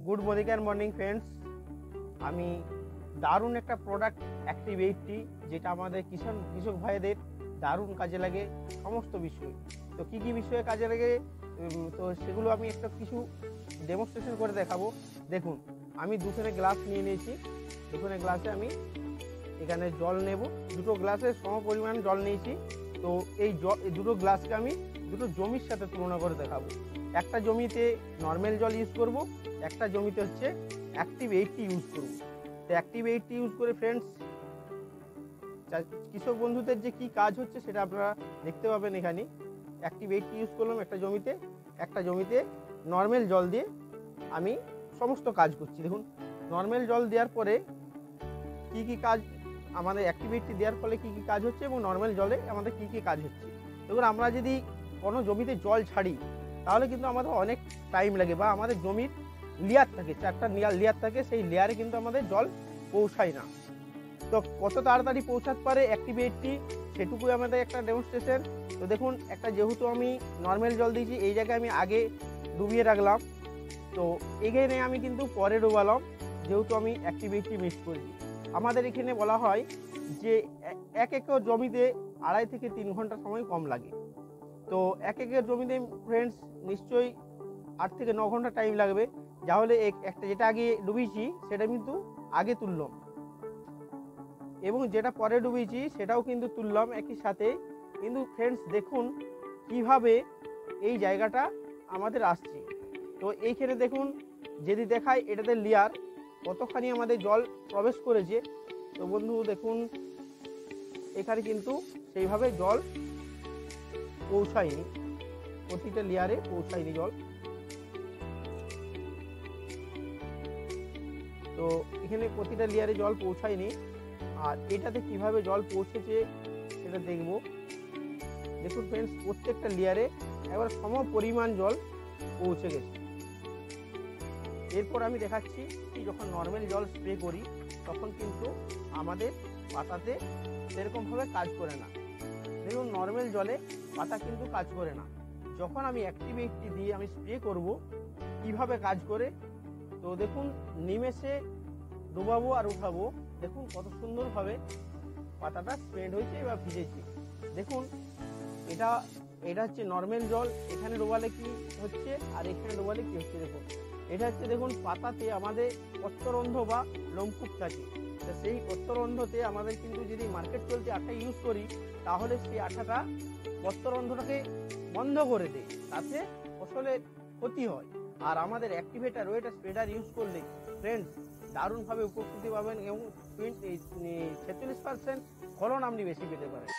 Good morning friends. আমি দারুণ একটা প্রোডাক্ট অ্যাক্টিভ 80 যেটা আমাদের কৃষক ভাইদের দারুণ কাজে লাগে সমস্ত বিষয়ে। তো কী কী বিষয়ে কাজে লাগে তো সেগুলো আমি একটা কিছু ডেমনস্ট্রেশন করে দেখাবো। দেখুন, আমি দুখানে গ্লাস নিয়ে নিয়েছি। দুখানে গ্লাসে আমি এখানে জল নেব, দুটো গ্লাসে সম পরিমাণ জল নিয়েছি। তো এই দুটো গ্লাসকে আমি দুটো জমির সাথে তুলনা করে দেখাবো। একটা জমিতে নর্মাল জল ইউজ করব, একটা জমিতে হচ্ছে অ্যাক্টিভ 80 ইউজ করব। তো অ্যাক্টিভ 80 ইউজ করে ফ্রেন্ডস কৃষক বন্ধুদের যে কী কাজ হচ্ছে সেটা আপনারা দেখতে পাবেন। এখানে অ্যাক্টিভ 80 ইউজ করলাম একটা জমিতে নর্মাল জল দিয়ে আমি সমস্ত কাজ করছি। দেখুন, নর্মাল জল দেওয়ার পরে কী কী কাজ আমাদের অ্যাক্টিভ 80 দেওয়ার ফলে কী কী কাজ হচ্ছে এবং নর্মাল জলে আমাদের কী কী কাজ হচ্ছে। দেখুন, আমরা যদি কোনো জমিতে জল ছাড়ি তাহলে কিন্তু আমাদের অনেক টাইম লাগে, বা আমাদের জমির লেয়ার থাকে, 4টা লেয়ার থাকে, সেই লেয়ারে কিন্তু আমাদের জল পৌঁছায় না। তো কত তাড়াতাড়ি পৌঁছাতে পারে অ্যাক্টিভ 80 সেটুকুই আমাদের একটা ডেমনস্ট্রেশন। তো দেখুন, যেহেতু আমি নর্মাল জল দিয়েছি, এই জায়গায় আমি আগে ডুবিয়ে রাখলাম, তো এখানে আমি কিন্তু পরে ডোবালাম, যেহেতু আমি অ্যাক্টিভ 80 মিক্স করেছি। আমাদের এখানে বলা হয় যে 1 একর জমিতে 2.5 থেকে 3 ঘন্টা সময় কম লাগে। তো 1 একর জমিতে ফ্রেন্ডস নিশ্চয়ই 8 থেকে 9 ঘন্টা টাইম লাগবে। তাহলে একটা যেটা আগে ডুবিয়েছি সেটা কিন্তু আগে তুললাম, এবং যেটা পরে ডুবিয়েছি সেটাও কিন্তু তুললাম একই সাথে। কিন্তু ফ্রেন্ডস দেখুন কিভাবে এই জায়গাটা আমাদের আসছে। তো এইখানে দেখুন, যদি দেখায় এটাতে লেয়ার কতখানি আমাদের জল প্রবেশ করেছে। তো বন্ধু দেখুন, এখানে কিন্তু সেইভাবে জল পৌঁছায়নি, প্রতিটা লেয়ারে পৌঁছায়নি জল। তো এখানে প্রতিটা লেয়ারে জল পৌঁছায়নি, আর এটাতে কিভাবে জল পৌঁছেছে সেটা দেখব। দেখুন ফ্রেন্ডস, প্রত্যেকটা লেয়ারে একবার সম পরিমাণ জল পৌঁছে গেছে। এরপর আমি দেখাচ্ছি যখন নর্মাল জল স্প্রে করি তখন কিন্তু আমাদের পাতাতে সেরকমভাবে কাজ করে না। দেখুন, নর্মাল জলে পাতা কিন্তু কাজ করে না। যখন আমি অ্যাক্টিভ 80 দিয়ে আমি স্প্রে করব কিভাবে কাজ করে, তো দেখুন নিমেষে ডোবাবো আর উঠাবো, দেখুন কত সুন্দরভাবে পাতাটা স্প্রেড হয়েছে বা ভিজেছে। দেখুন, এটা হচ্ছে নর্মাল জল, এখানে ডোবালে কি হচ্ছে আর এখানে ডোবালে কি হচ্ছে। দেখুন, এটা হচ্ছে দেখুন পাতাতে আমাদের পত্ররন্ধ্র বা লোমকূপ থাকে। তো সেই পত্ররন্ধ্রতে আমাদের কিন্তু যদি মার্কেট চলতে আঠা ইউজ করি তাহলে সেই আঠাটা পত্ররন্ধ্রটাকে বন্ধ করে দেয়, তাতে ফসলের ক্ষতি হয়। আর আমাদের অ্যাক্টিভেটার ওয়েটার স্প্রেডার ইউজ করলে ফ্রেন্ডস দারুণভাবে উপকৃত পাবেন এবং 46% ফলন আপনি বেশি পেতে পারেন।